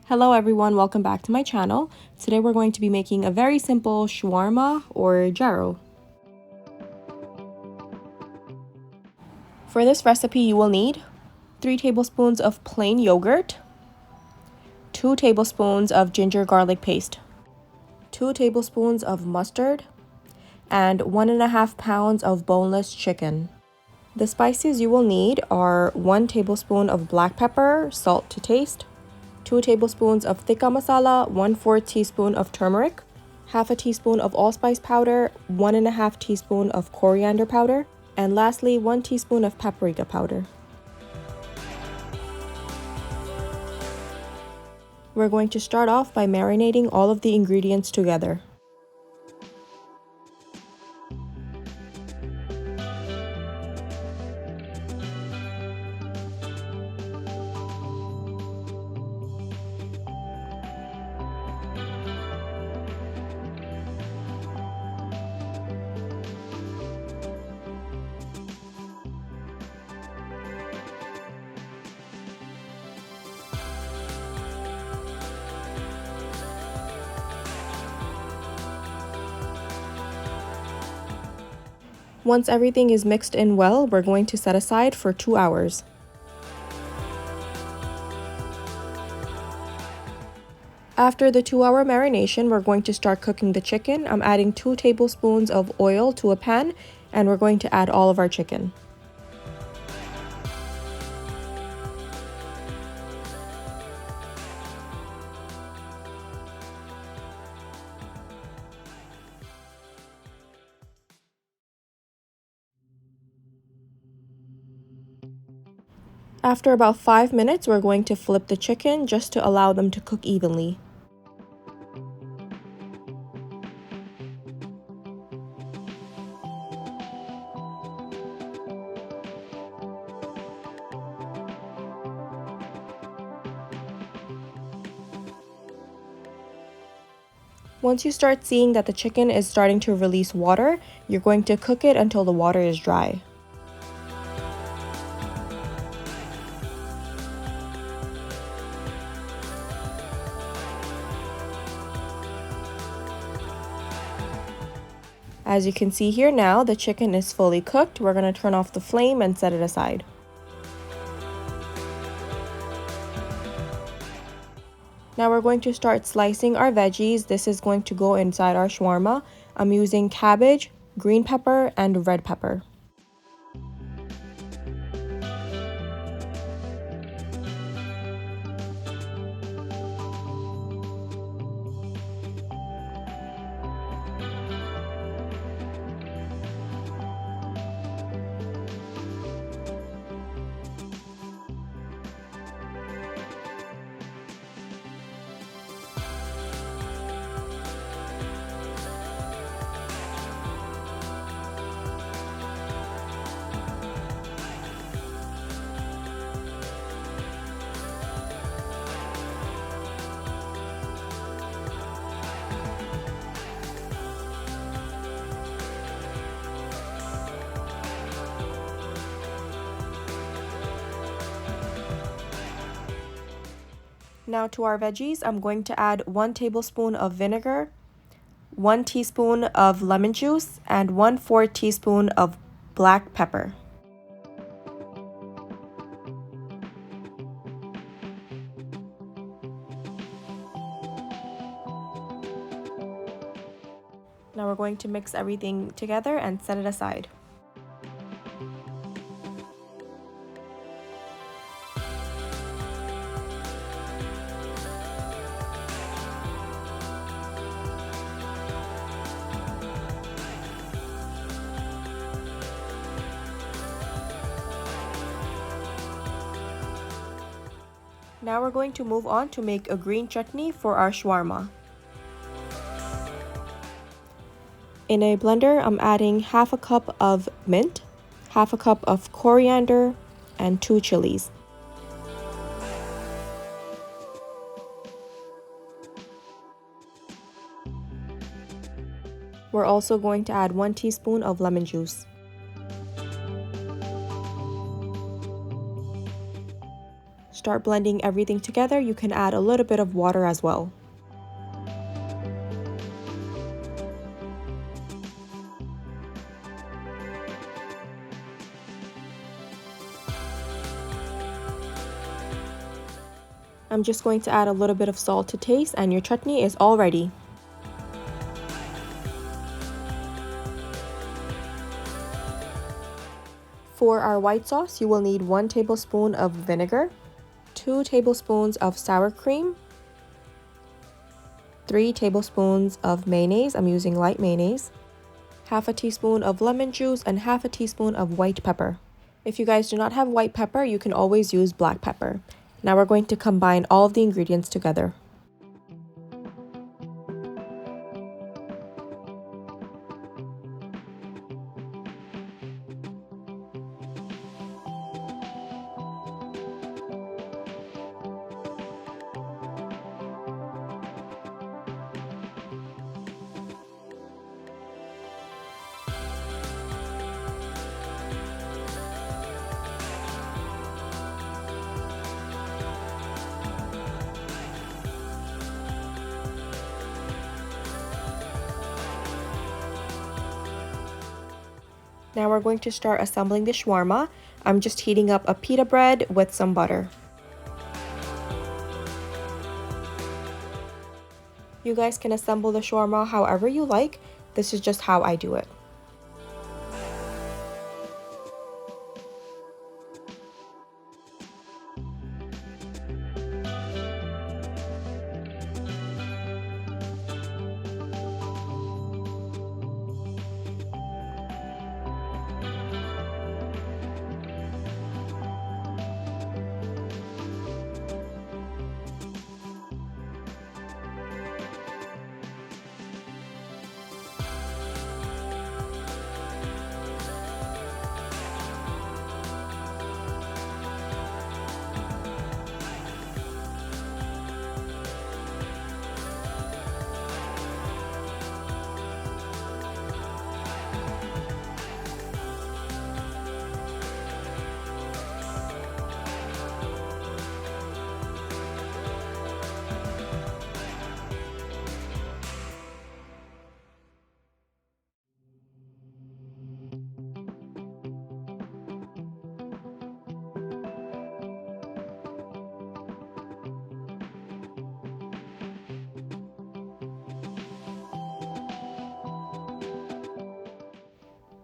Hello everyone, welcome back to my channel. Today we're going to be making a very simple shawarma or gyro. For this recipe you will need 3 tablespoons of plain yogurt, 2 tablespoons of ginger garlic paste, 2 tablespoons of mustard, and 1.5 pounds of boneless chicken. The spices you will need are 1 tablespoon of black pepper, salt to taste, 2 tablespoons of tikka masala, 1/4 teaspoon of turmeric, half a teaspoon of allspice powder, 1.5 teaspoon of coriander powder, and lastly 1 teaspoon of paprika powder. We're going to start off by marinating all of the ingredients together. Once everything is mixed in well, we're going to set aside for 2 hours. After the 2-hour marination, we're going to start cooking the chicken. I'm adding 2 tablespoons of oil to a pan, and we're going to add all of our chicken. After about 5 minutes, we're going to flip the chicken just to allow them to cook evenly. Once you start seeing that the chicken is starting to release water, you're going to cook it until the water is dry. As you can see here now, the chicken is fully cooked. We're going to turn off the flame and set it aside. Now we're going to start slicing our veggies. This is going to go inside our shawarma. I'm using cabbage, green pepper, and red pepper. Now to our veggies, I'm going to add 1 tablespoon of vinegar, 1 teaspoon of lemon juice, and 1/4 teaspoon of black pepper. Now we're going to mix everything together and set it aside. Now we're going to move on to make a green chutney for our shawarma. In a blender, I'm adding half a cup of mint, half a cup of coriander, and 2 chilies. We're also going to add 1 teaspoon of lemon juice. start blending everything together, you can add a little bit of water as well. I'm just going to add a little bit of salt to taste and your chutney is all ready. For our white sauce, you will need 1 tablespoon of vinegar, 2 tablespoons of sour cream, 3 tablespoons of mayonnaise, I'm using light mayonnaise, half a teaspoon of lemon juice, and half a teaspoon of white pepper. If you guys do not have white pepper, you can always use black pepper. Now we're going to combine all of the ingredients together. Now we're going to start assembling the shawarma. I'm just heating up a pita bread with some butter. You guys can assemble the shawarma however you like. This is just how I do it.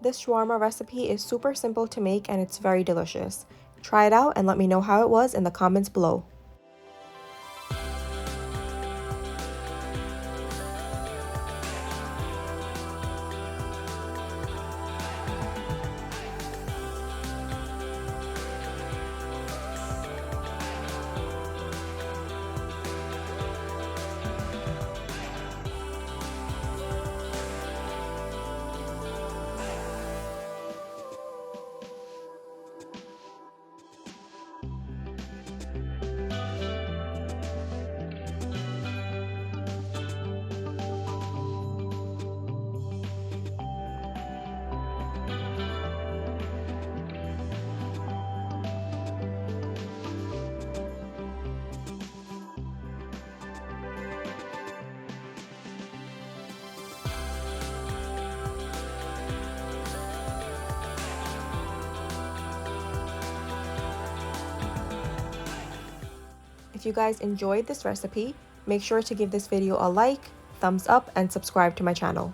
This shawarma recipe is super simple to make and it's very delicious. Try it out and let me know how it was in the comments below. If you guys enjoyed this recipe, make sure to give this video a like, thumbs up, and subscribe to my channel.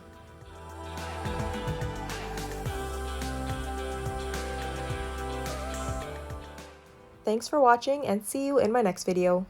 Thanks for watching and see you in my next video.